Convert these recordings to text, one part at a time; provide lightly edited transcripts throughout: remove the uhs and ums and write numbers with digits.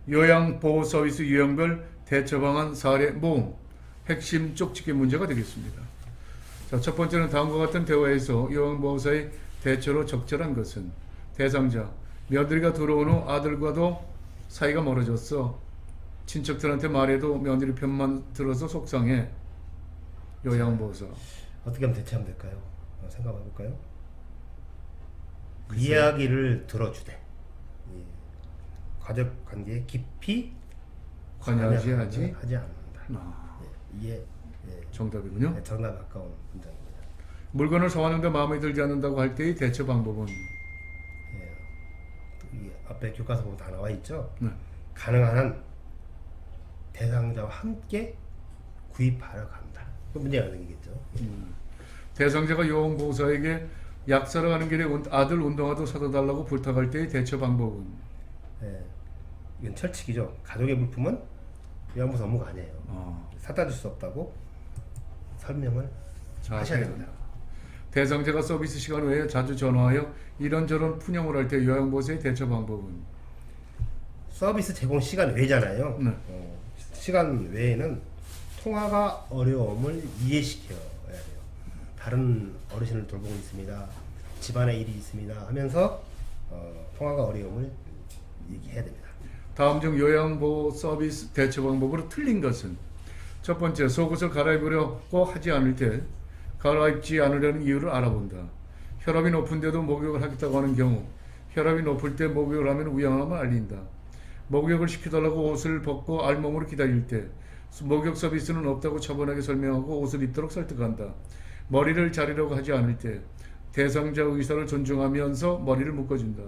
요양보호 서비스 유형별 대처 방안 사례 모음, 핵심 쪽집기 문제가 되겠습니다. 자, 첫 번째는 다음과 같은 대화에서 요양보호사의 대처로 적절한 것은 대상자, 며느리가 들어온 후 아들과도 사이가 멀어졌어. 친척들한테 말해도 며느리 편만 들어서 속상해. 요양보호사. 어떻게 하면 대체하면 될까요? 생각해 볼까요? 이야기를 들어주되 가족 관계에 깊이 관여하지 하지 않는다. 아, 이게 정답이군요. 정답에 가까운 문장입니다. 물건을 사왔는데 마음에 들지 않는다고 할 때의 대처 방법은 이 앞에 교과서 보면 다 나와 있죠. 네. 가능한 한 대상자와 함께 구입하러 간다. 그 문제가 생기겠죠. 대상자가 요양보호사에게 약 사러 가는 길에 아들 운동화도 사다 달라고 부탁할 때의 대처 방법은 이건 철칙이죠. 가족의 물품은 요양보호사 업무가 아니에요. 사다 줄 수 없다고 설명을 하셔야 됩니다. 대상자가 서비스 시간 외에 자주 전화하여 이런저런 푸념을 할 때 요양보호사의 대처 방법은 서비스 제공 시간 외잖아요. 네. 시간 외에는 통화가 어려움을 이해시켜야 돼요. 다른 어르신을 돌보고 있습니다. 집안에 일이 있습니다 하면서 통화가 어려움을 얘기해야 됩니다. 다음 중 요양보호 서비스 대처 방법으로 틀린 것은 첫 번째, 속옷을 갈아입으려고 하지 않을 때 갈아입지 않으려는 이유를 알아본다. 혈압이 높은데도 목욕을 하겠다고 하는 경우 혈압이 높을 때 목욕을 하면 위험함을 알린다. 목욕을 시켜달라고 옷을 벗고 알몸으로 기다릴 때 목욕 서비스는 없다고 차분하게 설명하고 옷을 입도록 설득한다. 머리를 자르려고 하지 않을 때 대상자 의사를 존중하면서 머리를 묶어준다.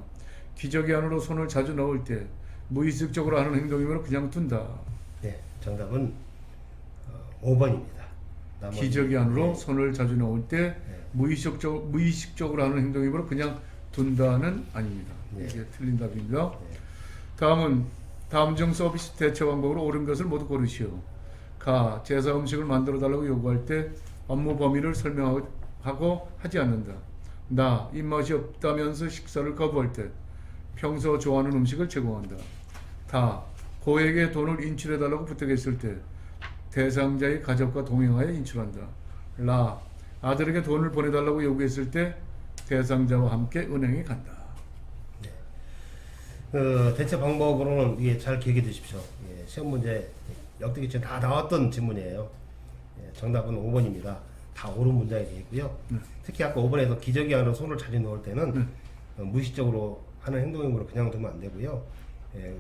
기저귀 안으로 손을 자주 넣을 때 무의식적으로 하는 행동이므로 그냥 둔다. 네, 정답은 5번입니다. 기저귀 안으로 손을 자주 넣을 때 무의식적으로 하는 행동이므로 그냥 둔다는 아닙니다. 이게 틀린 답입니다. 다음은 다음 중 서비스 대처 방법으로 옳은 것을 모두 고르시오. 가, 제사 음식을 만들어 달라고 요구할 때 업무 범위를 설명하고 하지 않는다. 나, 입맛이 없다면서 식사를 거부할 때 평소 좋아하는 음식을 제공한다. 다, 고에게 돈을 인출해 달라고 부탁했을 때 대상자의 가족과 동행하여 인출한다. 라, 아들에게 돈을 보내달라고 요구했을 때 대상자와 함께 은행에 간다. 대처 방법으로는 이게 잘 기억해 두십시오. 시험 문제 역대기 전 다 나왔던 질문이에요. 정답은 5번입니다. 다 옳은 문장이 되겠고요. 특히 아까 5번에서 기저귀 안으로 손을 자주 넣을 때는 무의식적으로 하는 행동이므로 그냥 두면 안 되고요.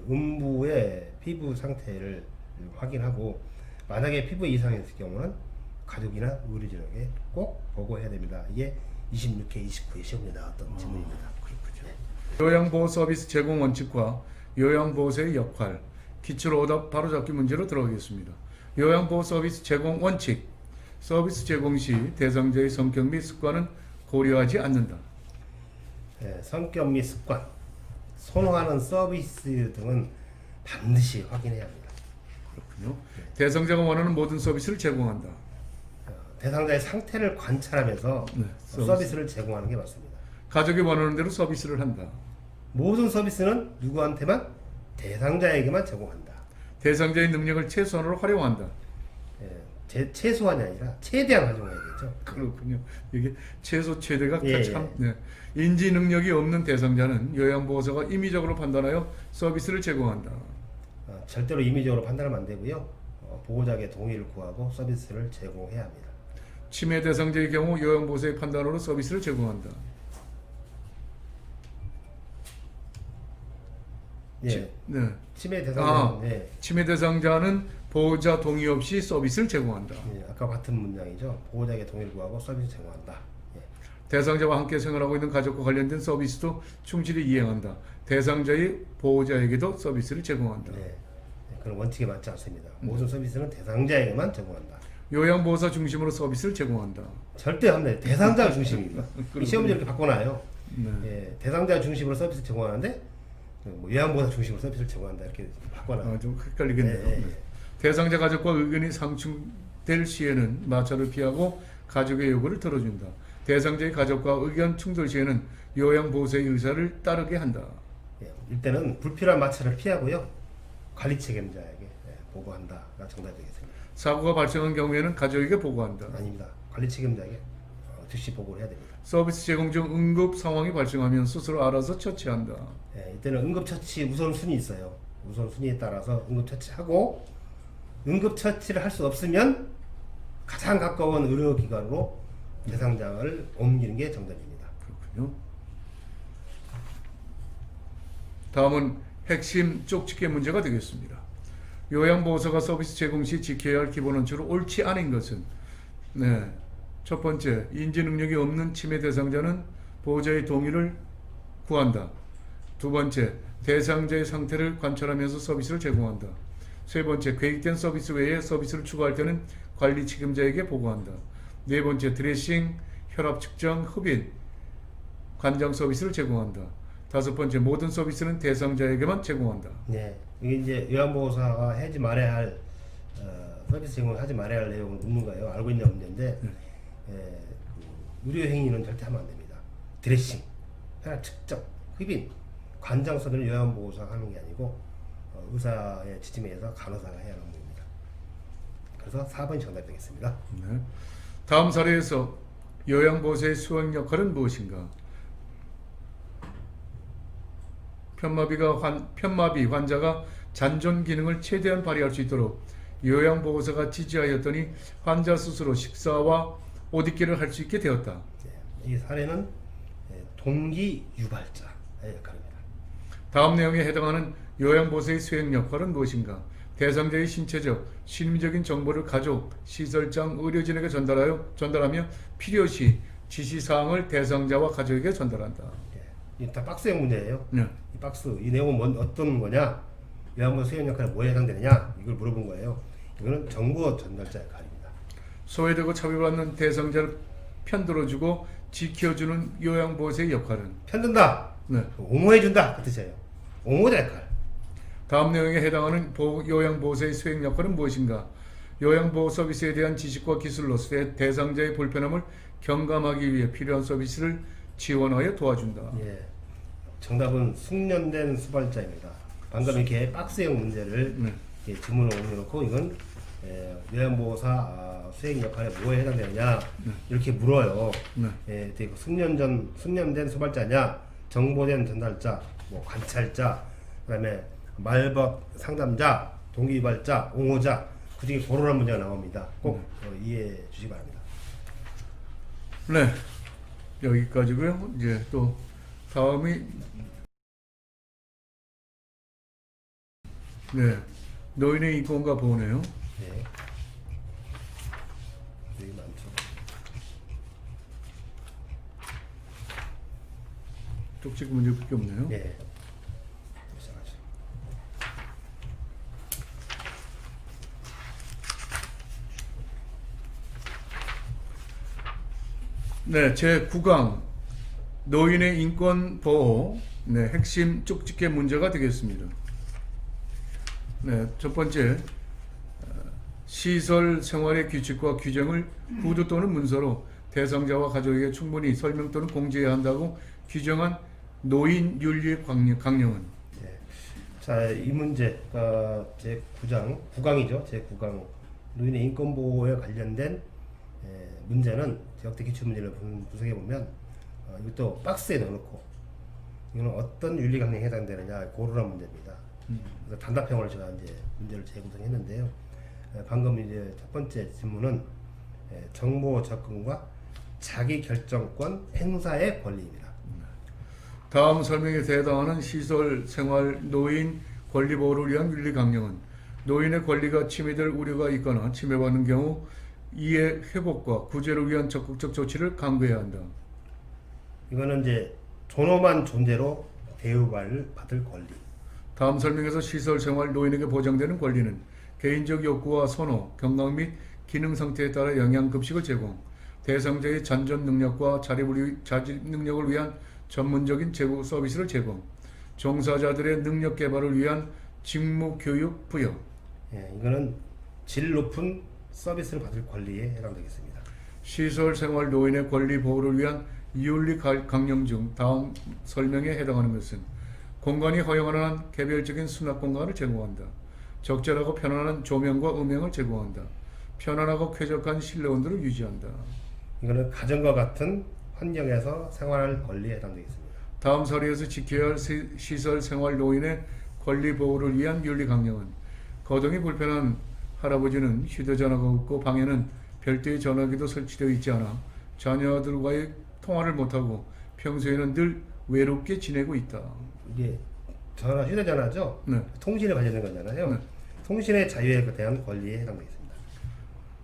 음부의 피부 상태를 확인하고 만약에 피부 이상이 있을 경우는 가족이나 의료진에게 꼭 보고해야 됩니다. 이게 26회, 29회 시험에 나왔던 질문입니다. 요양보호 서비스 제공 원칙과 요양보호사의 역할, 기출 오답 바로잡기 문제로 들어가겠습니다. 요양보호 서비스 제공 원칙, 서비스 제공 시 대상자의 성격 및 습관은 고려하지 않는다. 성격 및 습관, 선호하는 서비스 등은 반드시 확인해야 합니다. 그렇군요. 대상자가 원하는 모든 서비스를 제공한다. 대상자의 상태를 관찰하면서 서비스를 제공하는 게 맞습니다. 가족이 원하는 대로 서비스를 한다. 모든 서비스는 누구한테만? 대상자에게만 제공한다. 대상자의 능력을 최소한으로 활용한다. 최소한이 아니라 최대한 활용해야겠죠. 그렇군요. 이게 최소 최대가 예, 참 인지 능력이 없는 대상자는 요양보호사가 임의적으로 판단하여 서비스를 제공한다. 절대로 임의적으로 판단하면 안 되고요. 보호자에게 동의를 구하고 서비스를 제공해야 합니다. 치매 대상자의 경우 요양보호사의 판단으로 서비스를 제공한다. 치매 대상자는 치매 대상자는 보호자 동의 없이 서비스를 제공한다. 아까 같은 문장이죠. 보호자에게 동의를 구하고 서비스 제공한다. 대상자와 함께 생활하고 있는 가족과 관련된 서비스도 충실히 이행한다. 대상자의 보호자에게도 서비스를 제공한다. 그런 원칙에 맞지 않습니다. 모든 서비스는 대상자에게만 제공한다. 요양보호사 중심으로 서비스를 제공한다. 절대 안 돼. 대상자 중심입니다. 시험 문제 이렇게 바꿔놔요. 대상자 중심으로 서비스 제공하는데 요양보호사 중심으로 서비스를 제공한다 이렇게 바꿔놔요. 좀 헷갈리겠네요. 대상자 가족과 의견이 상충될 시에는 마찰을 피하고 가족의 요구를 들어준다. 대상자의 가족과 의견 충돌 시에는 요양보호사의 의사를 따르게 한다. 이때는 불필요한 마찰을 피하고요. 관리 책임자에게 보고한다가 정답이 되겠습니다. 사고가 발생한 경우에는 가족에게 보고한다. 아닙니다. 관리 책임자에게 즉시 보고를 해야 됩니다. 서비스 제공 중 응급 상황이 발생하면 스스로 알아서 처치한다. 이때는 응급처치 우선순위 있어요. 우선순위에 따라서 응급처치하고 응급처치를 할 수 없으면 가장 가까운 의료기관으로 대상자를 옮기는 게 정답입니다. 그렇군요. 다음은 핵심 쪽집게 문제가 되겠습니다. 요양보호사가 서비스 제공 시 지켜야 할 기본 원칙으로 옳지 않은 것은 첫 번째, 인지 능력이 없는 치매 대상자는 보호자의 동의를 구한다. 두 번째, 대상자의 상태를 관찰하면서 서비스를 제공한다. 세 번째, 계획된 서비스 외에 서비스를 추가할 때는 관리 책임자에게 보고한다. 네 번째, 드레싱, 혈압 측정, 흡인, 관장 서비스를 제공한다. 다섯 번째, 모든 서비스는 대상자에게만 제공한다. 네, 이게 이제 요양보호사가 하지 말아야 할 서비스 제공을 하지 말아야 할 내용을 묻는 거예요. 알고 있냐 문제인데 의료 행위는 절대 하면 안 됩니다. 드레싱, 혈압 측정, 흡인, 관장 서비스는 요양보호사가 하는 게 아니고 의사의 지침에 의해서 간호사가 해야 하는 겁니다. 그래서 4번이 정답이 되겠습니다. 네. 다음 사례에서 요양보호사의 수행 역할은 무엇인가? 편마비 환자가 잔존 기능을 최대한 발휘할 수 있도록 요양보호사가 지지하였더니 환자 스스로 식사와 옷 입기를 할 수 있게 되었다. 이 사례는 동기 유발자의 역할입니다. 다음 내용에 해당하는 요양보호사의 수행 역할은 무엇인가? 대상자의 신체적, 심리적인 정보를 가족, 시설장, 의료진에게 전달하며 필요시 지시사항을 대상자와 가족에게 전달한다. 이 다 박스형 문제예요. 네. 이 박스, 이 내용은 어떤 거냐? 요양보호사 수행 역할에 뭐에 해당되느냐? 이걸 물어본 거예요. 이거는 정보 전달자 역할입니다. 소외되고 차별받는 대상자를 편들어주고 지켜주는 요양보호사의 역할은? 편든다. 네. 옹호해준다. 그 뜻이에요. 옹호자 역할. 다음 내용에 해당하는 요양보호사의 수행 역할은 무엇인가? 요양보호 서비스에 대한 지식과 기술로서 대상자의 불편함을 경감하기 위해 필요한 서비스를 지원하여 도와준다. 예. 정답은 숙련된 수발자입니다. 방금 이렇게 박스형 문제를 이렇게 지문을 올려놓고 이건 요양보호사 수행 역할에 뭐에 해당되느냐 이렇게 물어요. 되게 숙련된 수발자냐, 정보된 전달자, 뭐 관찰자, 그다음에 말벗 상담자, 동기유발자, 옹호자 그 중에 고르란 문제가 나옵니다. 꼭 이해해 주시기 바랍니다. 네, 여기까지고요. 이제 또 다음이 노인의 인권과 보호네요. 네. 되게 많죠. 쪽지기 문제밖에 없네요. 네. 시작하죠. 네, 제 9강 노인의 인권 보호 핵심 쪽집게 문제가 되겠습니다. 첫 번째, 시설 생활의 규칙과 규정을 구두 또는 문서로 대상자와 가족에게 충분히 설명 또는 공지해야 한다고 규정한 노인 윤리 강령은? 네. 자, 이 문제 제 9강이죠. 제 9강 노인의 인권 보호에 관련된 문제는 역대 기출 문제를 분석해 보면 이것도 박스에 넣어놓고 이거는 어떤 윤리 강령에 해당되느냐 고르란 문제입니다. 그래서 단답형으로 제가 이제 문제를 재구성했는데요. 방금 이제 첫 번째 질문은 정보 접근과 자기 결정권 행사의 권리입니다. 다음 설명에 해당하는 시설 생활 노인 권리 보호를 위한 윤리 강령은 노인의 권리가 침해될 우려가 있거나 침해받는 경우 이의 회복과 구제를 위한 적극적 조치를 강구해야 한다. 이거는 이제 존엄한 존재로 대우받을 권리. 다음 설명에서 시설 생활 노인에게 보장되는 권리는 개인적 욕구와 선호, 건강 및 기능 상태에 따라 영양급식을 제공, 대상자의 잔존 능력과 자립 능력을 위한 전문적인 제공 서비스를 제공, 종사자들의 능력 개발을 위한 직무 교육 부여. 이거는 질 높은 서비스를 받을 권리에 해당되겠습니다. 시설 생활 노인의 권리 보호를 위한 윤리 강령 중 다음 설명에 해당하는 것은 공간이 허용하는 한 개별적인 수납 공간을 제공한다. 적절하고 편안한 조명과 음향을 제공한다. 편안하고 쾌적한 실내 온도를 유지한다. 이거는 가정과 같은 환경에서 생활할 권리에 해당되겠습니다. 다음 사례에서 지켜야 할 시설 생활 노인의 권리 보호를 위한 윤리 강령은 거동이 불편한 할아버지는 휴대전화가 없고 방에는 별도의 전화기도 설치되어 있지 않아 자녀들과의 통화를 못하고 평소에는 늘 외롭게 지내고 있다. 이게 전화, 휴대전화죠? 네. 통신에 관련된 거잖아요. 네. 통신의 자유에 대한 권리에 해당되겠습니다.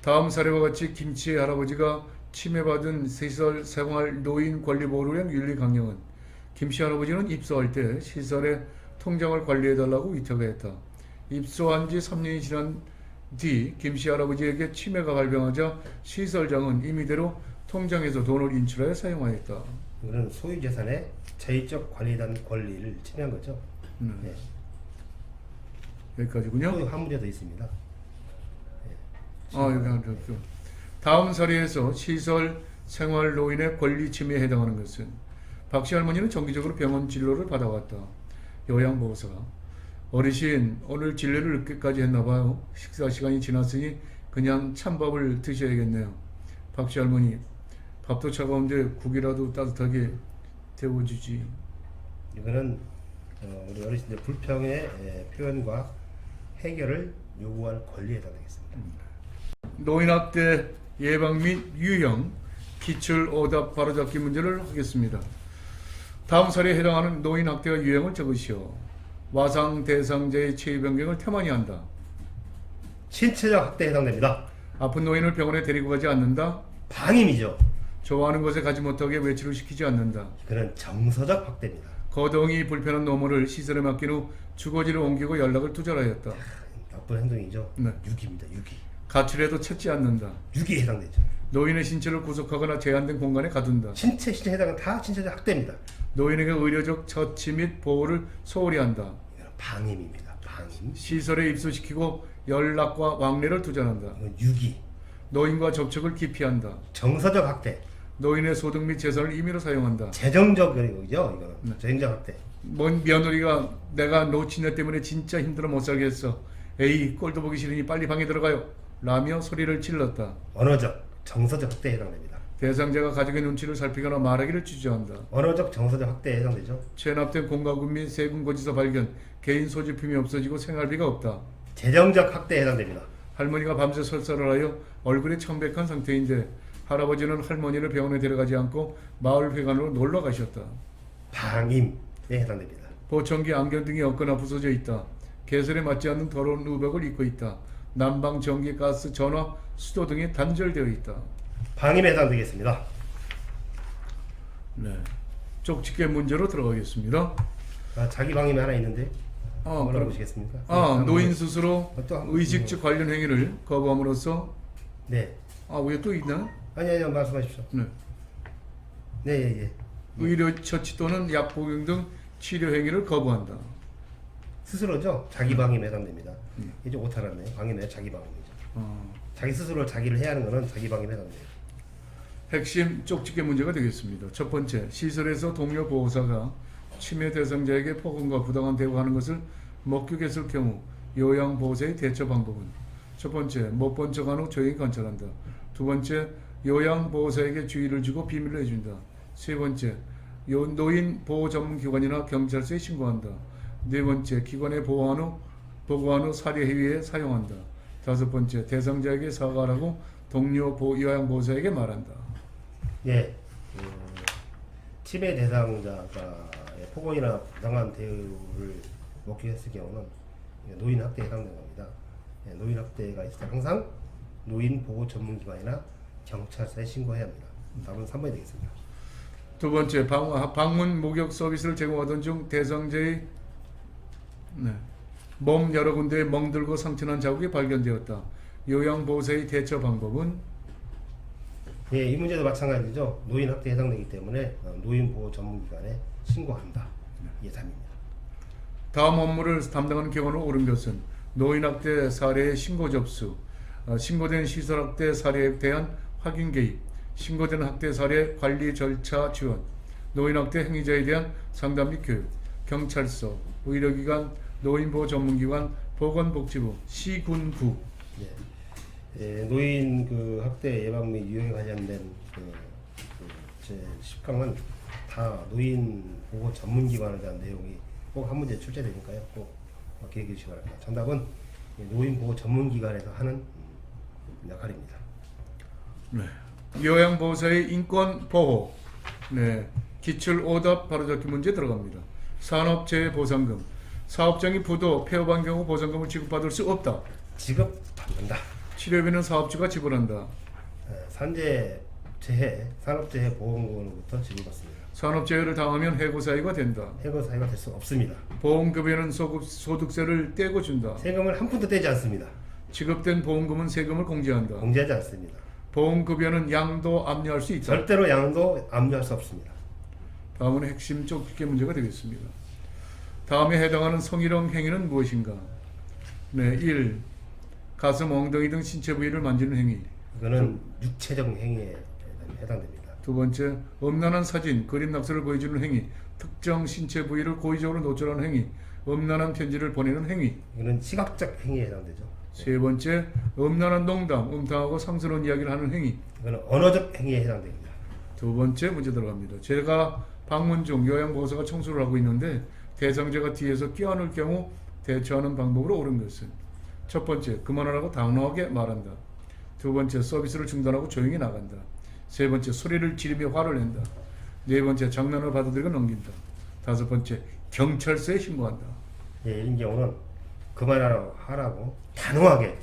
다음 사례와 같이 김치의 할아버지가 침해받은 시설 생활 노인 권리 보호를 위한 윤리 강령은 김씨 할아버지는 입소할 때 시설의 통장을 관리해달라고 위탁했다. 입소한 지 3년이 지난 뒤 김씨 할아버지에게 치매가 발병하자 시설장은 임의대로 통장에서 돈을 인출하여 사용하였다. 이거는 소유 재산의 자의적 관리에 대한 권리를 침해한 거죠. 네. 여기까지군요. 또 한 문제 더 있습니다. 여기 한 점. 다음 사례에서 시설 생활 노인의 권리 침해에 해당하는 것은 박씨 할머니는 정기적으로 병원 진료를 받아왔다. 요양보호사가 어르신 오늘 진료를 늦게까지 했나봐요. 식사 시간이 지났으니 그냥 찬밥을 드셔야겠네요. 박씨 할머니 밥도 차가운데 국이라도 따뜻하게 데워주지. 이거는 우리 어르신들 불평의 표현과 해결을 요구할 권리에 해당되겠습니다. 노인학대 예방 및 유형 기출 오답 바로잡기 문제를 하겠습니다. 다음 사례에 해당하는 노인학대와 유형을 적으시오. 와상 대상자의 체위 변경을 태만히 한다. 신체적 학대에 해당됩니다. 아픈 노인을 병원에 데리고 가지 않는다. 방임이죠. 좋아하는 곳에 가지 못하게 외출을 시키지 않는다. 그는 정서적 학대입니다. 거동이 불편한 노모를 시설에 맡긴 후 주거지를 옮기고 연락을 두절하였다. 나쁜 행동이죠. 네. 유기입니다. 유기. 가출해도 찾지 않는다. 유기에 해당되죠. 노인의 신체를 구속하거나 제한된 공간에 가둔다. 신체 해당은 다 신체적 학대입니다. 노인에게 의료적 처치 및 보호를 소홀히 한다. 이건 방임입니다. 방임. 시설에 입소시키고 연락과 왕래를 두절한다. 이건 유기. 노인과 접촉을 기피한다. 정서적 학대. 노인의 소득 및 재산을 임의로 사용한다. 재정적이죠. 이거는 재정적 학대. 뭔 며느리가 내가 놓친 애 때문에 진짜 힘들어 못 살겠어. 에이 꼴도 보기 싫으니 빨리 방에 들어가요. 라며 소리를 질렀다. 언어적, 정서적 학대에 해당됩니다. 대상자가 가족의 눈치를 살피거나 말하기를 주저한다. 언어적, 정서적 학대에 해당되죠. 체납된 공과금 및 세금 고지서 발견, 개인 소지품이 없어지고 생활비가 없다. 재정적 학대에 해당됩니다. 할머니가 밤새 설사를 하여 얼굴이 청백한 상태인데 할아버지는 할머니를 병원에 데려가지 않고 마을 회관으로 놀러 가셨다. 방임에 해당됩니다. 보청기, 안경 등이 없거나 부서져 있다. 개설에 맞지 않는 더러운 의복을 입고 있다. 난방, 전기, 가스, 전화, 수도 등이 단절되어 있다. 방임에 해당되겠습니다. 네, 쪽집게 문제로 들어가겠습니다. 자기 방임이 하나 있는데 뭐라고 그럼- 보시겠습니까? 노인 스스로 또 한- 의식적 관련 행위를 거부함으로써 네. 왜 또 있나? 아니요 말씀하십시오. 네. 네, 예. 의료 처치 또는 약 복용 등 치료 행위를 거부한다. 스스로죠. 자기 방임에 해당됩니다. 이제 오타났네요. 방임에 자기 방임이죠. 자기 스스로 자기를 해야 하는 거는 자기 방임에 해당돼요. 핵심 쪽집게 문제가 되겠습니다. 첫 번째, 시설에서 동료 보호사가 치매 대상자에게 폭언과 부당한 대우하는 것을 목격했을 경우 요양보호사의 대처 방법은 첫 번째, 못 본 척한 후 조용히 관찰한다. 두 번째, 요양보호사에게 주의를 주고 비밀을 해준다. 세 번째, 노인 보호 전문 기관이나 경찰서에 신고한다. 네 번째, 기관에 보고한 후 사례 회의에 사용한다. 다섯 번째, 대상자에게 사과하라고 동료 요양보호사에게 말한다. 예. 치매 대상자가 폭언이나 부당한 대우를 목격했을 경우는 노인 학대에 해당되는 겁니다. 노인 학대가 있을 때 항상 노인 보호 전문 기관이나 경찰서에 신고해야 합니다. 답은 3번이 되겠습니다. 두 번째, 방문 목욕 서비스를 제공하던 중 대상자의 몸 여러 군데에 멍들고 상처난 자국이 발견되었다. 요양보호사의 대처 방법은 예, 이 문제도 마찬가지죠. 노인 학대에 해당되기 때문에 노인 보호 전문 기관에 신고한다. 이게 답입니다. 다음 업무를 담당하는 기관으로 옳은 것은 노인학대 사례의 신고 접수, 신고된 시설학대 사례에 대한 확인 개입, 신고된 학대 사례 관리 절차 지원, 노인학대 행위자에 대한 상담 및 교육, 경찰서, 의료기관, 노인보호 전문기관, 보건복지부, 시군구. 노인 그 학대 예방 및 유형에 관련된 제 10강은 다 노인 보호 전문기관에 대한 내용이 꼭 한 문제 출제되니까요. 꼭 기억해 주시기 바랍니다. 정답은 노인 보호 전문기관에서 하는 역할입니다. 네. 요양보호사의 인권 보호. 네. 기출 오답 바로잡기 문제 들어갑니다. 산업재해보상금. 사업장이 부도, 폐업한 경우 보상금을 지급받을 수 없다. 지급받는다. 치료비는 사업주가 지불한다. 산재재해, 산업재해보험금으로부터 지급받습니다. 산업재해를 당하면 해고사유가 된다. 해고 사유가 될 수 없습니다. 보험급여는 소득세를 떼고 준다. 세금을 한 푼도 떼지 않습니다. 지급된 보험금은 세금을 공제한다. 공제하지 않습니다. 보험급여는 양도 압류할 수 있다. 절대로 양도 압류할 수 없습니다. 다음은 핵심 쪽집게 문제가 되겠습니다. 다음에 해당하는 성희롱 행위는 무엇인가? 네, 1. 가슴, 엉덩이 등 신체 부위를 만지는 행위. 이거는 육체적 행위에 해당됩니다. 두 번째, 음란한 사진, 그림 낙서를 보여주는 행위. 특정 신체 부위를 고의적으로 노출하는 행위. 음란한 편지를 보내는 행위. 이거는 시각적 행위에 해당되죠. 세 번째, 음란한 농담, 음탕하고 상스러운 이야기를 하는 행위. 이거는 언어적 행위에 해당됩니다. 두 번째 문제 들어갑니다. 제가 방문 중 요양보호사가 청소를 하고 있는데 대상자가 뒤에서 끼어안을 경우 대처하는 방법으로 옳은 것은? 첫 번째, 그만하라고 단호하게 말한다. 두 번째, 서비스를 중단하고 조용히 나간다. 세 번째, 소리를 지르며 화를 낸다. 네 번째, 장난을 받아들이고 넘긴다. 다섯 번째, 경찰서에 신고한다. 이런 경우는 그만하라고 하라고 단호하게